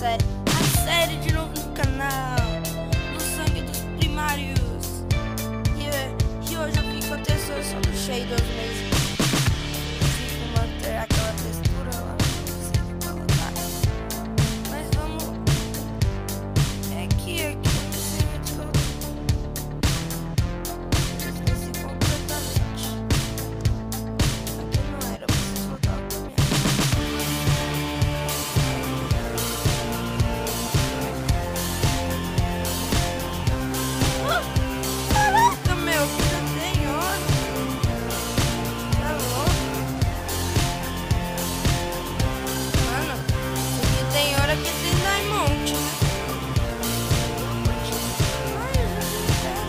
a série de novo no canal, no sangue dos primários. E hoje eu fico com a textura só do Shaders mesmo. Fico manter aquela textura lá, não sei o que colocar. Mas vamos. É aqui, eu não sei onde que eu esqueci completamente. Aqui não era, eu preciso voltar pra minha. Caraca, meu, que já tem hora. Tá louco? Mano, isso aqui tem hora que tem diamond, né? Ai, eu já tenho terra.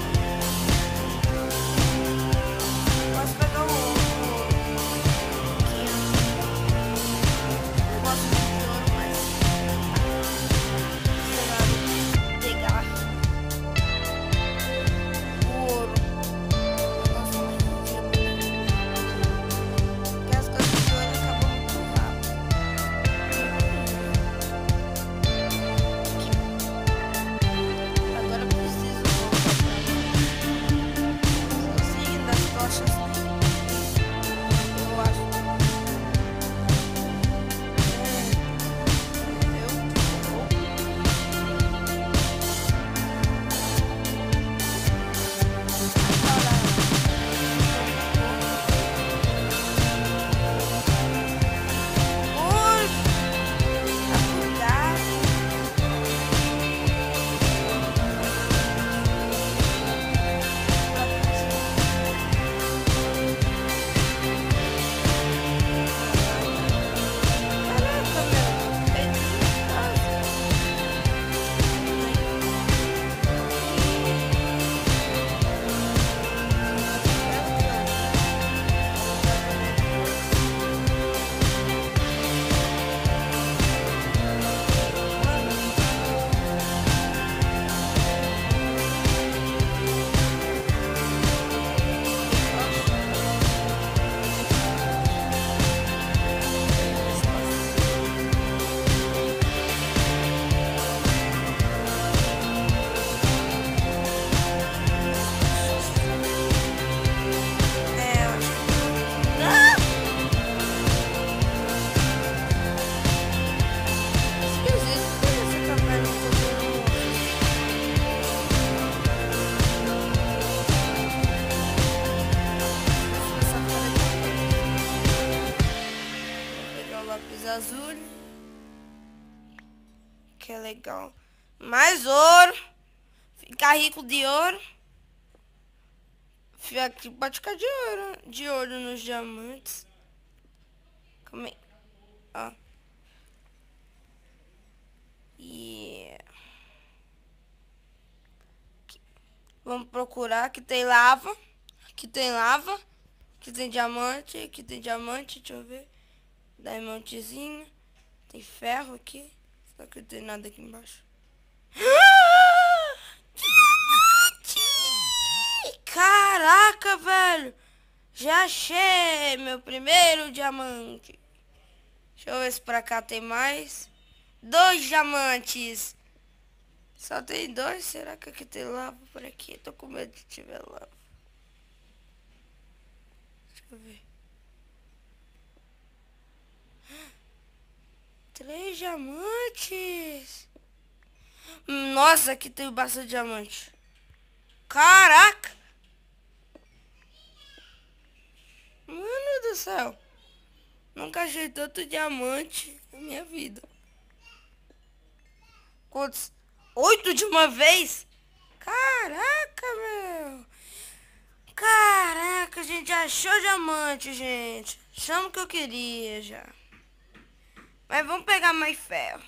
Posso pegar o ouro aqui, ó. Eu gosto muito de ouro, mas sei lá, pegar o ouro. Eu gosto muito de ouro. Porque as coisas de ouro acabam muito rápido. Agora eu preciso voltar. Estou seguindo as tochas, né? Eu acho. Oi, tá cuidado. Caraca, meu, perdi minha casa. É, eu acho que... Ah! Esquisito, por que esse café não tá dando essa Vou pegar o lápis azul, que é legal. Mais ouro. Ficar rico de ouro. Aqui pode ficar de ouro nos diamantes. Calma aí. Ó. E vamos procurar. Aqui tem lava. Aqui tem lava. Aqui tem diamante. Aqui tem diamante. Deixa eu ver. Diamantezinho. Tem ferro aqui. Só que não tem nada aqui embaixo. Caraca, velho. Já achei meu primeiro diamante. Deixa eu ver se pra cá tem mais. 2 diamantes. Só tem 2? Será que aqui tem lava por aqui? Tô com medo de tiver lava. Deixa eu ver. 3 diamantes. Nossa, aqui tem bastante diamante. Caraca. Mano do céu. Nunca achei tanto diamante na minha vida. Quantos? 8 de uma vez? Caraca, meu. Caraca, a gente já achou diamante, gente. Chama o que eu queria já. Mas vamos pegar mais ferro.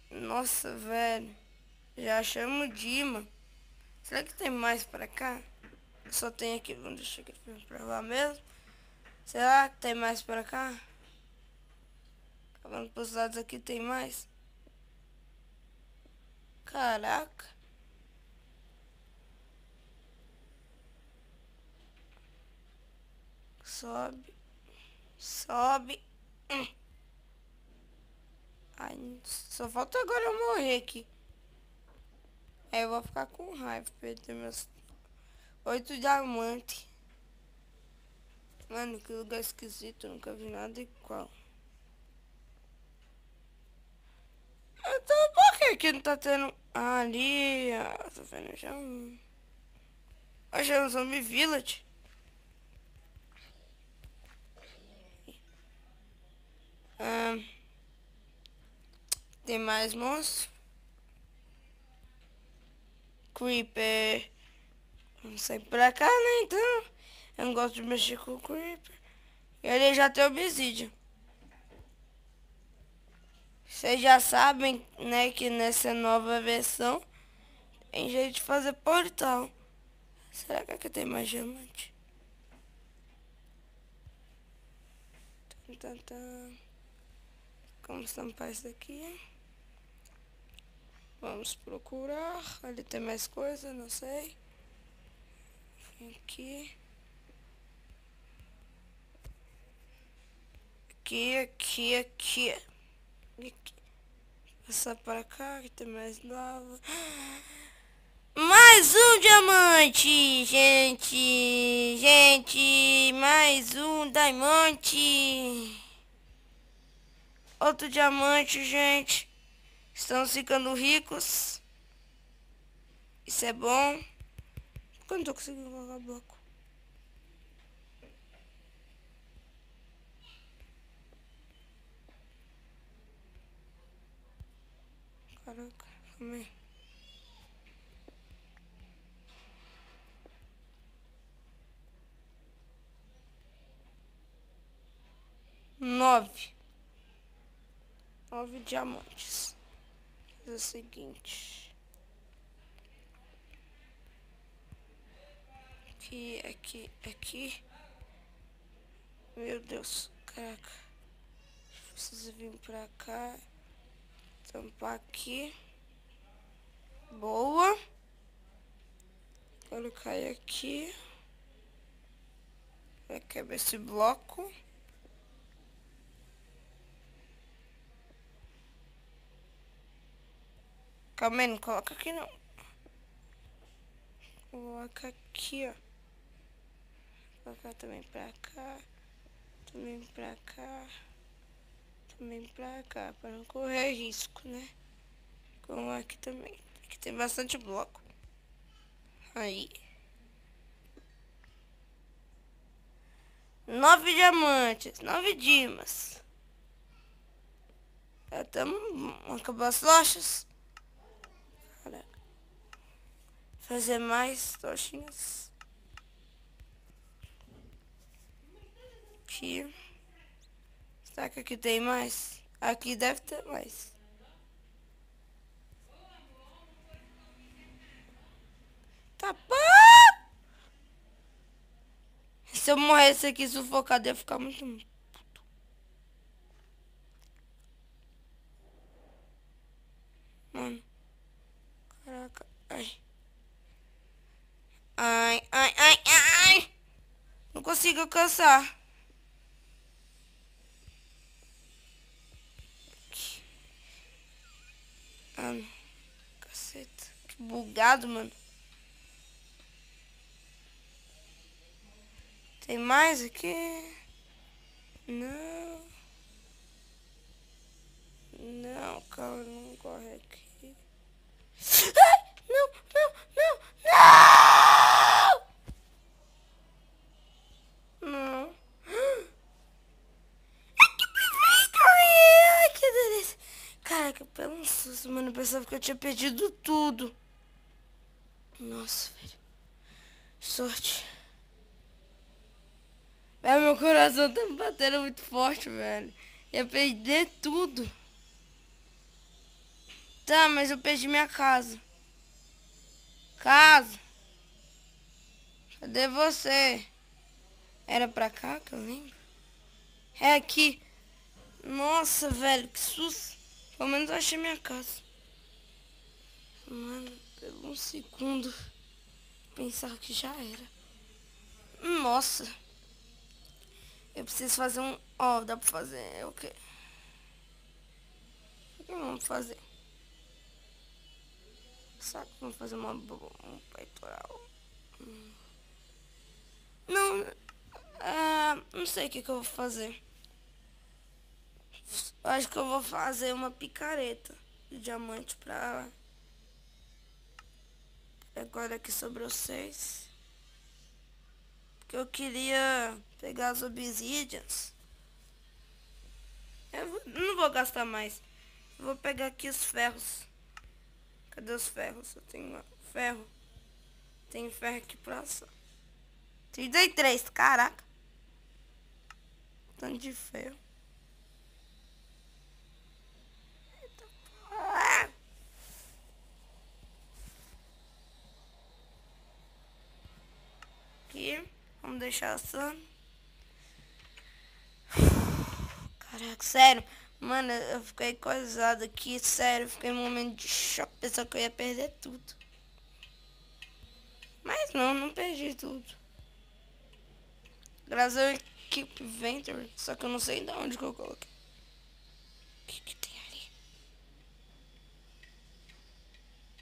Nossa, velho. Já achamos o Dima. Será que tem mais pra cá? Só tem aqui. Vamos deixar aqui pra lá mesmo. Será que tem mais pra cá? Vamos pros lados aqui, tem mais. Caraca. Sobe. Sobe. Ai, só falta agora eu morrer aqui. Aí eu vou ficar com raiva, perder meus 8 diamantes. Mano, que lugar esquisito, eu nunca vi nada igual. Então por que que não tá tendo... Ah, ali, tô vendo já um... Achei um zombie village. Ah, tem mais monstros. Creeper. Vamos sair pra cá, né, então. Eu não gosto de mexer com o Creeper. E ele já tem obsidian. Vocês já sabem, né, que nessa nova versão tem jeito de fazer portal. Será que aqui tem mais diamante? Vamos tampar isso daqui. Vamos procurar. Ali tem mais coisa, não sei. Vem aqui. Aqui. Passar para cá, que tem mais lava. Mais um diamante, gente, mais um diamante. Outro diamante, gente. Estamos ficando ricos. Isso é bom. Por que eu não tô conseguindo colocar bloco? Caraca, calma aí. Nove diamantes. Fazer o seguinte. Aqui. Meu Deus, caraca. Preciso vir pra cá. Tampar aqui. Boa. Colocar aqui. Vai quebrar esse bloco. Calma aí, não coloca aqui não. Coloca aqui, ó. Colocar também pra cá. Também pra cá. Também pra cá. Pra não correr risco, né? Como aqui também. Aqui tem bastante bloco. Aí. 9 diamantes. 9 dimas. Já estamos... Acabou as tochas. Caraca. Fazer mais tochinhas. Aqui. Será que aqui tem mais? Aqui deve ter mais. Tá pá! Se eu morresse aqui sufocado, ia ficar muito puto. Mano. Caraca. Ai. Não consigo alcançar. Mano. Caceta. Que bugado, mano. Tem mais aqui? Não. Não, calma, não corre aqui. Ai, não. Não. Ai, que perfeito! Ai, que delícia. Caraca, pelo um susto, mano. Eu pensava que eu tinha perdido tudo. Nossa, velho. Sorte. Velho, meu coração tá batendo muito forte, velho. Ia perder tudo. Tá, mas eu perdi minha casa. Casa. Cadê você? Era pra cá que eu lembro? É aqui. Nossa, velho, que susto. Pelo menos eu achei minha casa. Mano, pelo um segundo. Pensava que já era. Nossa. Eu preciso fazer um... Ó, dá pra fazer o quê? vamos fazer? Será que vamos fazer um peitoral? Não, não sei o que eu vou fazer. Acho que eu vou fazer uma picareta de diamante pra... Agora aqui sobrou 6. Porque eu queria pegar as obsidians. Não vou gastar mais. Eu vou pegar aqui os ferros. Cadê os ferros? Eu tenho ferro. Tem ferro aqui pra só. 33, caraca. Tanto de ferro. Eita. Aqui. Vamos deixar assando. Caraca, sério. Mano, eu fiquei coisado aqui. Sério, fiquei em um momento de choque. Pensava que eu ia perder tudo. Mas não perdi tudo. Graças ao Keep Venture. Só que eu não sei de onde que eu coloquei. O que tem ali?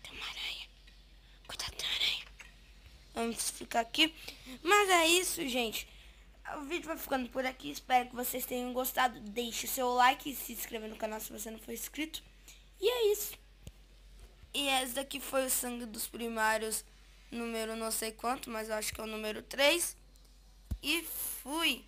Tem uma aranha. Cuidado da aranha. Vamos ficar aqui. Mas é isso, gente. O vídeo vai ficando por aqui. Espero que vocês tenham gostado. Deixe seu like e se inscreva no canal se você não for inscrito. E é isso. E esse daqui foi o sangue dos primários. Número não sei quanto, mas eu acho que é o número 3. E fui.